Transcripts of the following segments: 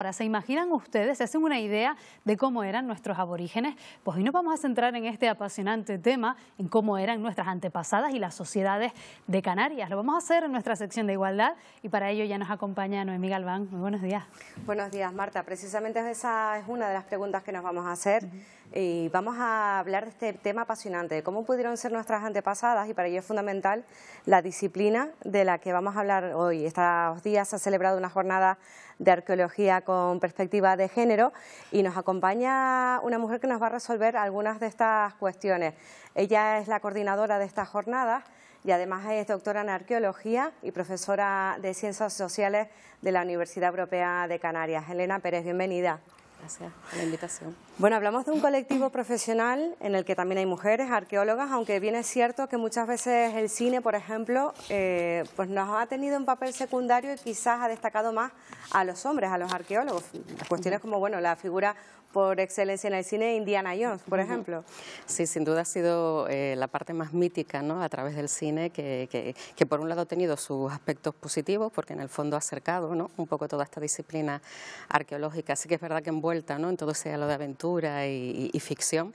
Ahora, ¿se imaginan ustedes, se hacen una idea de cómo eran nuestros aborígenes? Pues hoy nos vamos a centrar en este apasionante tema, en cómo eran nuestras antepasadas y las sociedades de Canarias. Lo vamos a hacer en nuestra sección de igualdad y para ello ya nos acompaña Noemí Galván. Muy buenos días. Buenos días, Marta. Precisamente esa es una de las preguntas que nos vamos a hacer y vamos a hablar de este tema apasionante, de cómo pudieron ser nuestras antepasadas, y para ello es fundamental la disciplina de la que vamos a hablar hoy. Estos días se ha celebrado una jornada de arqueología con perspectiva de género y nos acompaña una mujer que nos va a resolver algunas de estas cuestiones. Ella es la coordinadora de esta jornada y además es doctora en arqueología y profesora de ciencias sociales de la Universidad Europea de Canarias. Elena Pérez, bienvenida. Gracias por la invitación. Bueno, hablamos de un colectivo profesional en el que también hay mujeres arqueólogas, aunque bien es cierto que muchas veces el cine, por ejemplo, pues nos ha tenido en papel secundario y quizás ha destacado más a los hombres, a los arqueólogos. Cuestiones como, bueno, la figura por excelencia en el cine, Indiana Jones, por ejemplo. Sí, sin duda ha sido la parte más mítica, ¿no?, a través del cine, que por un lado ha tenido sus aspectos positivos, porque en el fondo ha acercado, ¿no?, un poco toda esta disciplina arqueológica. Sí que es verdad que envuelta, ¿no?, en todo ese halo de aventura y ficción.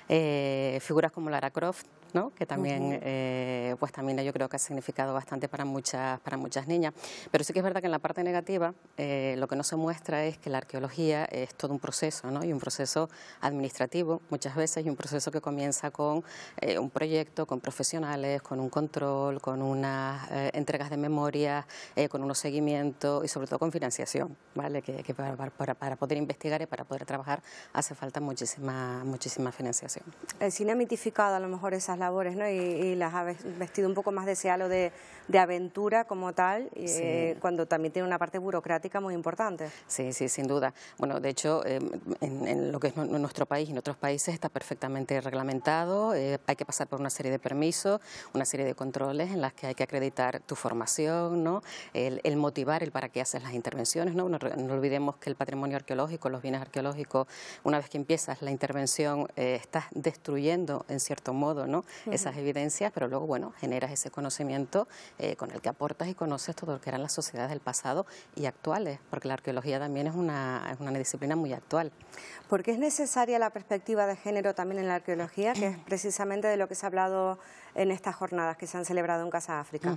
Figuras como Lara Croft, ¿no?, que también, pues también yo creo que ha significado bastante para muchas niñas. Pero sí que es verdad que en la parte negativa lo que no se muestra es que la arqueología es todo un proceso, ¿no?, y un proceso administrativo muchas veces, y un proceso que comienza con un proyecto, con profesionales, con un control, con unas entregas de memoria, con unos seguimientos y sobre todo con financiación, ¿vale? Que para poder investigar y para poder trabajar hace falta muchísima financiación. El cine ha mitificado a lo mejor esas labores, ¿no?, y las ha vestido un poco más de ese halo de aventura como tal, Sí. cuando también tiene una parte burocrática muy importante. Sí, sí, sin duda. Bueno, de hecho, en lo que es nuestro país y en otros países está perfectamente reglamentado. Hay que pasar por una serie de permisos, una serie de controles en las que hay que acreditar tu formación, ¿no?, el motivar el para qué haces las intervenciones, ¿no? No olvidemos que el patrimonio arqueológico, los bienes arqueológicos, una vez que empiezas la intervención, estás destruyendo en cierto modo, ¿no?, esas evidencias, pero luego, bueno, generas ese conocimiento con el que aportas y conoces todo lo que eran las sociedades del pasado y actuales, porque la arqueología también es una disciplina muy actual. ¿Por qué es necesaria la perspectiva de género también en la arqueología, que es precisamente de lo que se ha hablado en estas jornadas que se han celebrado en Casa África?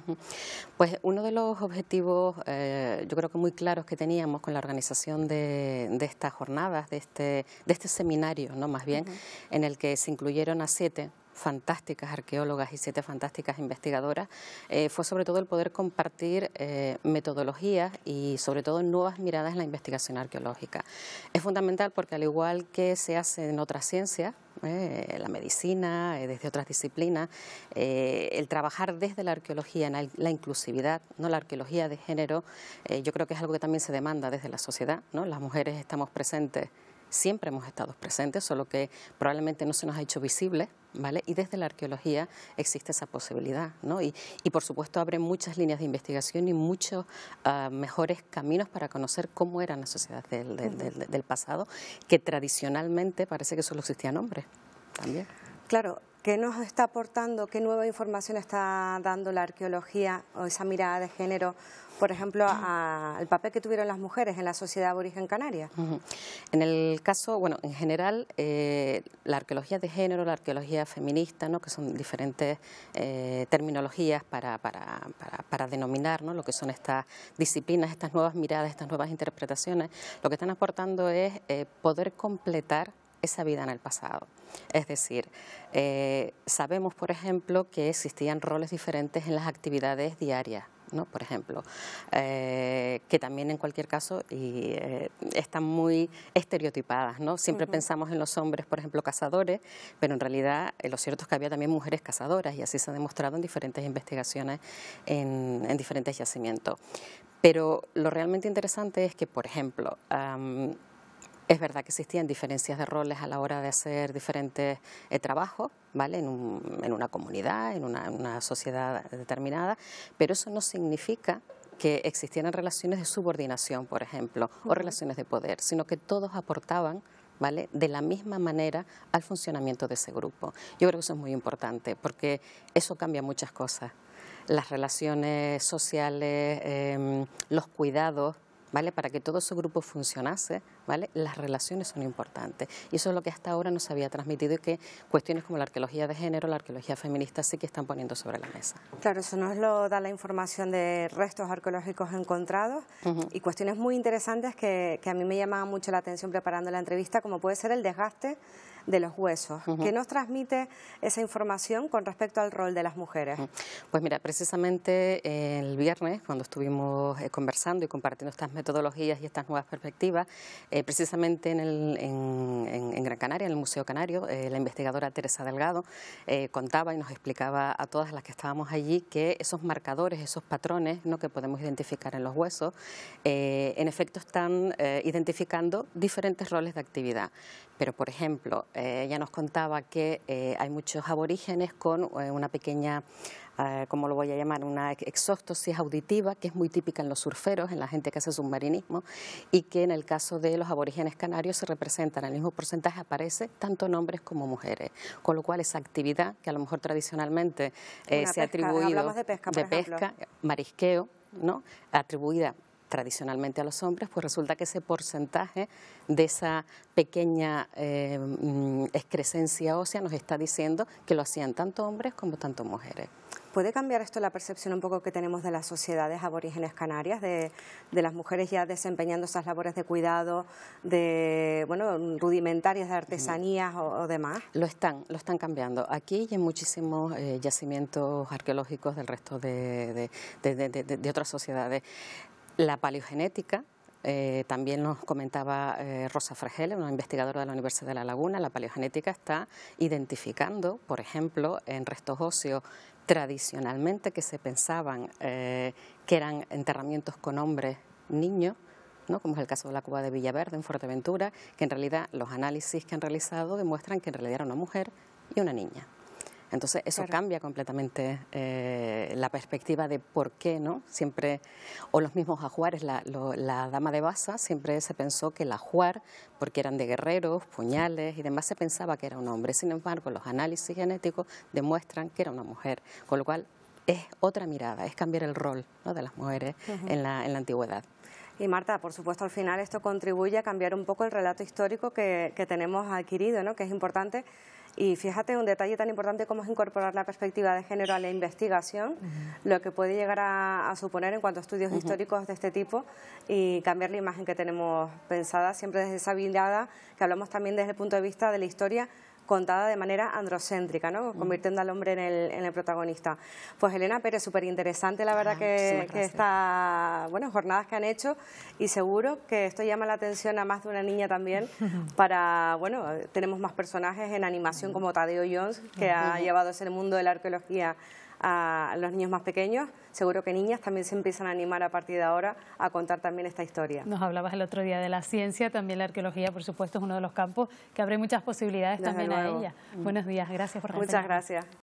Pues uno de los objetivos, yo creo que muy claros que teníamos con la organización de estas jornadas, de este seminario, ¿no?, más bien, en el que se incluyeron a 7 fantásticas arqueólogas y 7 fantásticas investigadoras, fue sobre todo el poder compartir metodologías y sobre todo nuevas miradas en la investigación arqueológica. Es fundamental porque, al igual que se hace en otras ciencias, la medicina, desde otras disciplinas, el trabajar desde la arqueología en la inclusividad, ¿no?, la arqueología de género, yo creo que es algo que también se demanda desde la sociedad, ¿no? Las mujeres estamos presentes, siempre hemos estado presentes, solo que probablemente no se nos ha hecho visible, ¿vale? Y desde la arqueología existe esa posibilidad, ¿no? Y por supuesto abre muchas líneas de investigación y muchos mejores caminos para conocer cómo eran las sociedades del pasado, que tradicionalmente parece que solo existían hombres también. Claro, ¿qué nos está aportando, qué nueva información está dando la arqueología o esa mirada de género, por ejemplo, al papel que tuvieron las mujeres en la sociedad aborigen canaria? En el caso, bueno, en general, la arqueología de género, la arqueología feminista, ¿no?, que son diferentes terminologías para denominar, ¿no?, lo que son estas disciplinas, estas nuevas miradas, estas nuevas interpretaciones, lo que están aportando es poder completar esa vida en el pasado. Es decir, sabemos, por ejemplo, que existían roles diferentes en las actividades diarias, ¿no?, por ejemplo, que también en cualquier caso están muy estereotipadas, ¿no? Siempre pensamos en los hombres, por ejemplo, cazadores, pero en realidad lo cierto es que había también mujeres cazadoras, y así se ha demostrado en diferentes investigaciones en diferentes yacimientos. Pero lo realmente interesante es que, por ejemplo, es verdad que existían diferencias de roles a la hora de hacer diferentes trabajos, ¿vale?, en una comunidad, en una sociedad determinada, pero eso no significa que existieran relaciones de subordinación, por ejemplo, o relaciones de poder, sino que todos aportaban, ¿vale?, de la misma manera al funcionamiento de ese grupo. Yo creo que eso es muy importante, porque eso cambia muchas cosas. Las relaciones sociales, los cuidados, ¿vale? Para que todo ese grupo funcionase, ¿vale? Las relaciones son importantes. Y eso es lo que hasta ahora no se había transmitido y que cuestiones como la arqueología de género, la arqueología feminista sí que están poniendo sobre la mesa. Claro, eso nos lo da la información de restos arqueológicos encontrados y cuestiones muy interesantes que a mí me llamaban mucho la atención preparando la entrevista, como puede ser el desgaste de los huesos. ¿Qué nos transmite esa información con respecto al rol de las mujeres? Pues mira, precisamente el viernes, cuando estuvimos conversando y compartiendo estas metodologías y estas nuevas perspectivas, precisamente en Gran Canaria, en el Museo Canario, la investigadora Teresa Delgado contaba y nos explicaba a todas las que estábamos allí que esos marcadores, esos patrones, ¿no?, que podemos identificar en los huesos, en efecto están identificando diferentes roles de actividad. Pero, por ejemplo, ella nos contaba que hay muchos aborígenes con una pequeña, ¿cómo lo voy a llamar?, una exóstosis auditiva, que es muy típica en los surferos, en la gente que hace submarinismo, y que en el caso de los aborígenes canarios se representan, el mismo porcentaje aparece tanto en hombres como mujeres, con lo cual esa actividad que a lo mejor tradicionalmente se ha atribuido hablamos de pesca, marisqueo, ¿no?, atribuida tradicionalmente a los hombres, pues resulta que ese porcentaje de esa pequeña excrescencia ósea nos está diciendo que lo hacían tanto hombres como tanto mujeres. ¿Puede cambiar esto la percepción un poco que tenemos de las sociedades aborígenes canarias, de las mujeres ya desempeñando esas labores de cuidado, de rudimentarias de artesanías o demás? Lo están cambiando. Aquí y en muchísimos yacimientos arqueológicos del resto de otras sociedades. La paleogenética, también nos comentaba Rosa Fragele, una investigadora de la Universidad de La Laguna, la paleogenética está identificando, por ejemplo, en restos óseos tradicionalmente que se pensaban que eran enterramientos con hombres niños, ¿no?, como es el caso de la cueva de Villaverde en Fuerteventura, que en realidad los análisis que han realizado demuestran que en realidad era una mujer y una niña. Entonces eso cambia completamente la perspectiva de por qué, ¿no? Siempre, o los mismos ajuares, la dama de Baza, siempre se pensó que el ajuar, porque eran de guerreros, puñales y demás, se pensaba que era un hombre. Sin embargo, los análisis genéticos demuestran que era una mujer, con lo cual es otra mirada, es cambiar el rol, ¿no?, de las mujeres en la antigüedad. Y Marta, por supuesto, al final esto contribuye a cambiar un poco el relato histórico que tenemos adquirido, ¿no?, que es importante. Y fíjate, un detalle tan importante como es incorporar la perspectiva de género a la investigación, lo que puede llegar a suponer en cuanto a estudios históricos de este tipo y cambiar la imagen que tenemos pensada siempre desde esa mirada, que hablamos también desde el punto de vista de la historia contada de manera androcéntrica, ¿no?, convirtiendo al hombre en el protagonista. Pues Elena Pérez, súper interesante la verdad que estas jornadas que han hecho, y seguro que esto llama la atención a más de una niña también para, tenemos más personajes en animación como Tadeo Jones, que ha llevado ese mundo de la arqueología a los niños más pequeños. Seguro que niñas también se empiezan a animar a partir de ahora a contar también esta historia. Nos hablabas el otro día de la ciencia, también la arqueología, por supuesto, es uno de los campos que abre muchas posibilidades también a ella. Buenos días, gracias por Muchas gracias.